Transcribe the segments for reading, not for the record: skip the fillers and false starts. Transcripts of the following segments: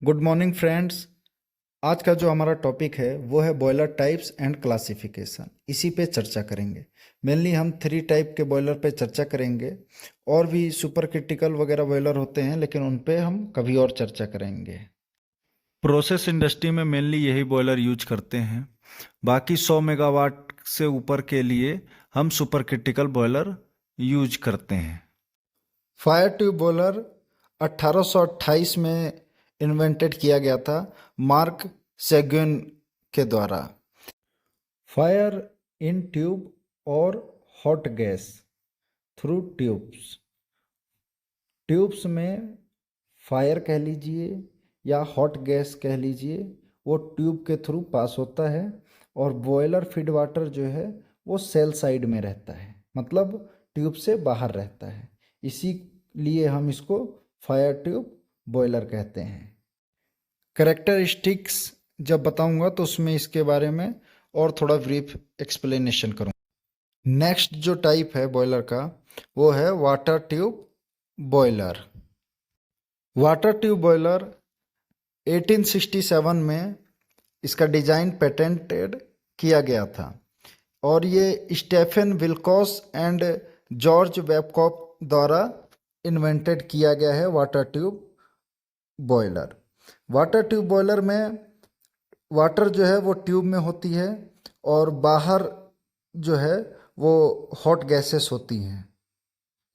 Good morning friends. आज का जो हमारा टॉपिक है वो है बॉयलर टाइप्स एंड क्लासिफिकेशन। इसी पे चर्चा करेंगे। मेनली हम 3 टाइप के बॉयलर पे चर्चा करेंगे। और भी सुपर क्रिटिकल वगैरह बॉयलर होते हैं, लेकिन उन पे हम कभी और चर्चा करेंगे। प्रोसेस इंडस्ट्री में मेनली यही बॉयलर यूज करते हैं। बाकी 100 मेगावाट से ऊपर के लिए हम सुपर क्रिटिकल बॉयलर यूज करते हैं। फायर ट्यूब बॉयलर 1828 में इन्वेंटेड किया गया था मार्क सेगुन के द्वारा। फायर इन ट्यूब और hot gas through tubes. Tubes में फायर कह लीजिए या हॉट गैस कह लीजिए, वो ट्यूब के थ्रू पास होता है। और बॉयलर फीड वाटर जो है वो सेल साइड में रहता है, मतलब ट्यूब से बाहर रहता है। इसीलिए हम इसको फायर ट्यूब बॉयलर कहते हैं। कैरेक्टरिस्टिक्स जब बताऊंगा तो उसमें इसके बारे में और थोड़ा ब्रीफ एक्सप्लेनेशन करूँगा। नेक्स्ट जो टाइप है बॉयलर का वो है water tube boiler. Water tube boiler 1867 में इसका डिजाइन पेटेंटेड किया गया था। और ये स्टेफन विल्कोस एंड जॉर्ज वेबकॉक द्वारा इन्वेंटेड किया गया है water tube boiler. Water tube boiler में वाटर जो है वो ट्यूब में होती है और बाहर जो है वो हॉट गैसेस होती हैं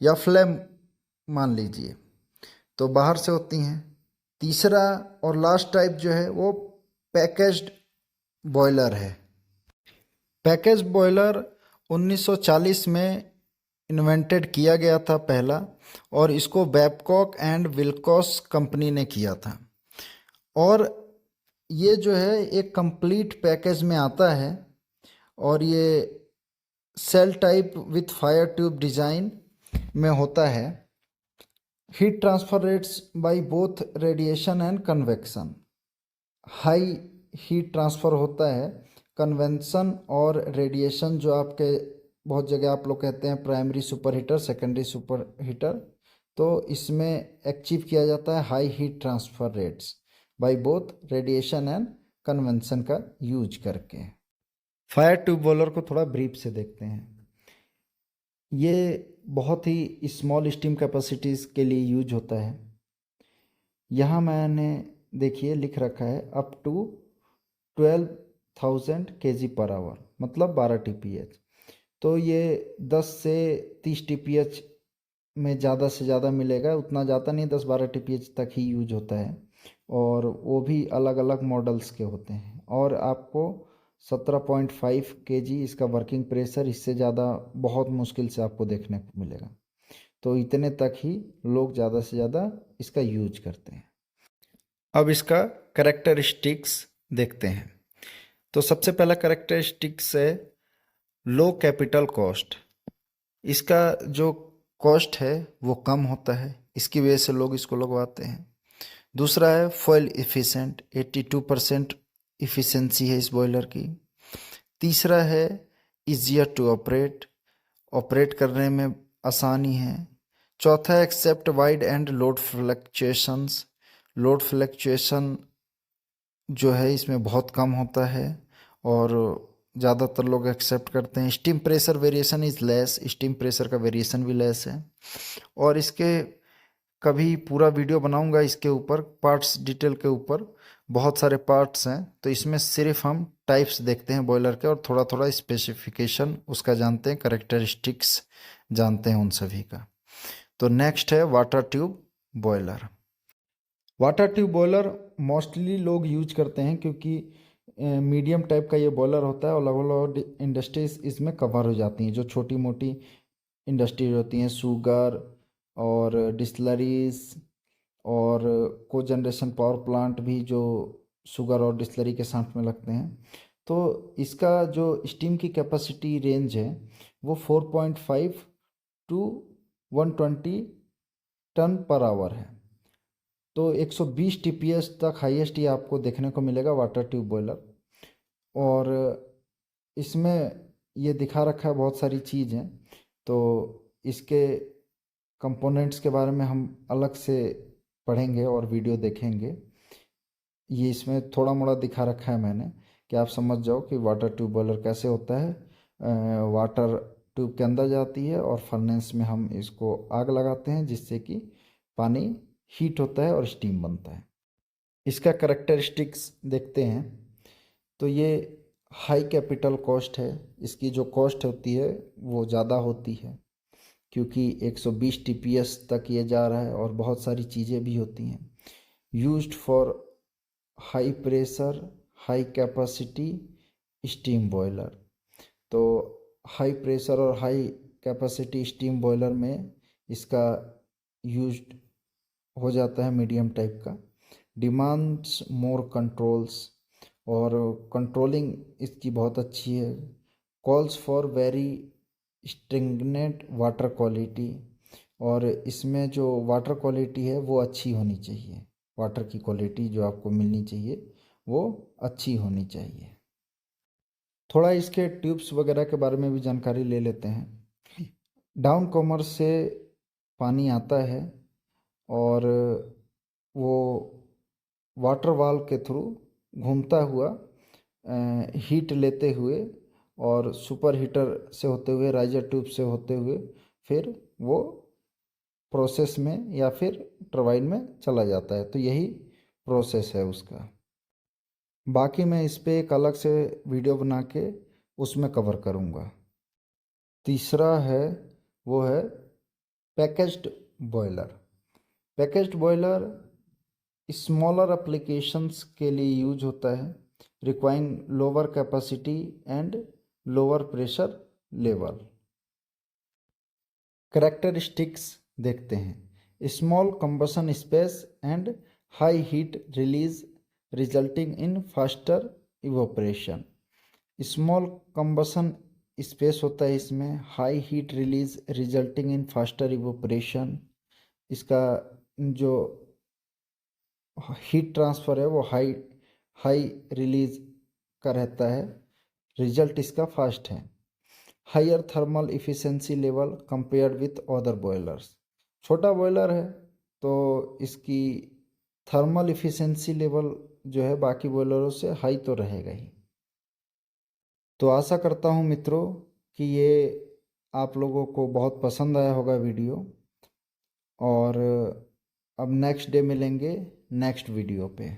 या फ्लेम मान लीजिए, तो बाहर से होती हैं। तीसरा और लास्ट टाइप जो है वो पैकेज्ड बॉयलर है। पैकेज बॉयलर 1940 में इन्वेंटेड किया गया था पहला, और इसको बैबकॉक एंड विल्कोस कंपनी ने किया था। और ये जो है एक कंप्लीट पैकेज में आता है और ये shell type with fire tube design में होता है। Heat transfer rates by both radiation and convection. High heat transfer होता है। कन्वेंशन और रेडिएशन जो आपके बहुत जगह आप लोग कहते हैं primary super heater, secondary super heater, तो इसमें अचीव किया जाता है high heat transfer rates by both radiation and convention का यूज करके। फायर ट्यूब बॉयलर को थोड़ा ब्रीफ से देखते हैं। ये बहुत ही स्मॉल स्टीम कैपेसिटीज़ के लिए यूज होता है। यहाँ मैंने देखिए लिख रखा है up to 12,000 kg per hour, मतलब 12 TPH। तो ये 10 से 30 TPH में ज़्यादा से ज़्यादा मिलेगा, उतना ज़्यादा नहीं, 10-12 TPH तक ही यूज होता है। और वो भी अलग अलग मॉडल्स के होते हैं। और आपको 17.5 kg इसका वर्किंग प्रेशर, इससे ज़्यादा बहुत मुश्किल से आपको देखने को मिलेगा। तो इतने तक ही लोग ज़्यादा से ज़्यादा इसका यूज करते हैं। अब इसका करेक्टरिस्टिक्स देखते हैं। तो सबसे पहला करेक्टरिस्टिक्स है लो कैपिटल कॉस्ट। इसका जो कॉस्ट है वो कम होता है, इसकी वजह से लोग इसको लगवाते हैं। दूसरा है फॉयल इफ़िशेंट, 82% इफ़िशेंसी है इस बॉयलर की। तीसरा है ईजियर टू ऑपरेट, ऑपरेट करने में आसानी है। चौथा है accept wide and load fluctuations. Load fluctuation जो है इसमें बहुत कम होता है और ज़्यादातर लोग एक्सेप्ट करते हैं। Steam pressure variation is less, steam pressure का वेरिएशन भी लेस है। और इसके कभी पूरा वीडियो बनाऊंगा इसके ऊपर, पार्ट्स डिटेल के ऊपर, बहुत सारे पार्ट्स हैं। तो इसमें सिर्फ हम टाइप्स देखते हैं बॉयलर के और थोड़ा थोड़ा स्पेसिफिकेशन उसका जानते हैं, करेक्टरिस्टिक्स जानते हैं उन सभी का। तो नेक्स्ट है water tube boiler. Water tube boiler mostly लोग यूज करते हैं क्योंकि मीडियम टाइप का ये बॉयलर होता है और अलग अलग इंडस्ट्रीज इसमें कवर हो जाती हैं। जो छोटी मोटी इंडस्ट्रीज होती हैं, शुगर और डिस्लरीज और को जनरेशन पावर प्लांट भी जो शुगर और डिस्लरी के साथ में लगते हैं, तो इसका जो स्टीम की कैपेसिटी रेंज है वो 4.5 टू 120 टन पर आवर है। तो 120 TPS तक हाईएस्ट ये आपको देखने को मिलेगा वाटर ट्यूब बॉयलर। और इसमें ये दिखा रखा है बहुत सारी चीज़ हैं, तो इसके कंपोनेंट्स के बारे में हम अलग से पढ़ेंगे और वीडियो देखेंगे। ये इसमें थोड़ा मोड़ा दिखा रखा है मैंने कि आप समझ जाओ कि वाटर ट्यूब बॉयलर कैसे होता है। वाटर ट्यूब के अंदर जाती है और फर्नेस में हम इसको आग लगाते हैं जिससे कि पानी हीट होता है और स्टीम बनता है। इसका करेक्टरिस्टिक्स देखते हैं तो ये हाई कैपिटल कॉस्ट है। इसकी जो कॉस्ट होती है वो ज़्यादा होती है क्योंकि 120 टीपीएस तक ये जा रहा है और बहुत सारी चीज़ें भी होती हैं। Used for high pressure high capacity steam boiler. तो हाई प्रेशर और हाई कैपेसिटी स्टीम बॉयलर में इसका यूज्ड हो जाता है मीडियम टाइप का। डिमांड्स मोर कंट्रोल्स और कंट्रोलिंग इसकी बहुत अच्छी है। Calls for very stringent water quality और इसमें जो वाटर क्वालिटी है वो अच्छी होनी चाहिए। वाटर की क्वालिटी जो आपको मिलनी चाहिए वो अच्छी होनी चाहिए। थोड़ा इसके ट्यूब्स वगैरह के बारे में भी जानकारी ले लेते हैं। डाउन कॉमर्स से पानी आता है और वो वाटर वाल्व के थ्रू घूमता हुआ हीट लेते हुए और सुपर हीटर से होते हुए राइजर ट्यूब से होते हुए फिर वो प्रोसेस में या फिर टरबाइन में चला जाता है। तो यही प्रोसेस है उसका। बाकी मैं इस पे एक अलग से वीडियो बना के उसमें कवर करूँगा। तीसरा है वो है packaged boiler. Packaged boiler smaller applications के लिए यूज होता है, requiring lower capacity and lower pressure level. Characteristics देखते हैं। Small combustion space and high heat release resulting in faster evaporation. Small combustion space होता है इसमें, high heat release resulting in faster evaporation. इसका जो हीट ट्रांसफ़र है वो high high release का रहता है, रिजल्ट इसका फास्ट है। Higher thermal efficiency level compared with other boilers. छोटा बॉयलर है तो इसकी थर्मल इफ़िशेंसी लेवल जो है बाकी बॉयलरों से हाई तो रहेगा ही। तो आशा करता हूँ मित्रों कि ये आप लोगों को बहुत पसंद आया होगा वीडियो। और अब नेक्स्ट डे मिलेंगे नेक्स्ट वीडियो पे।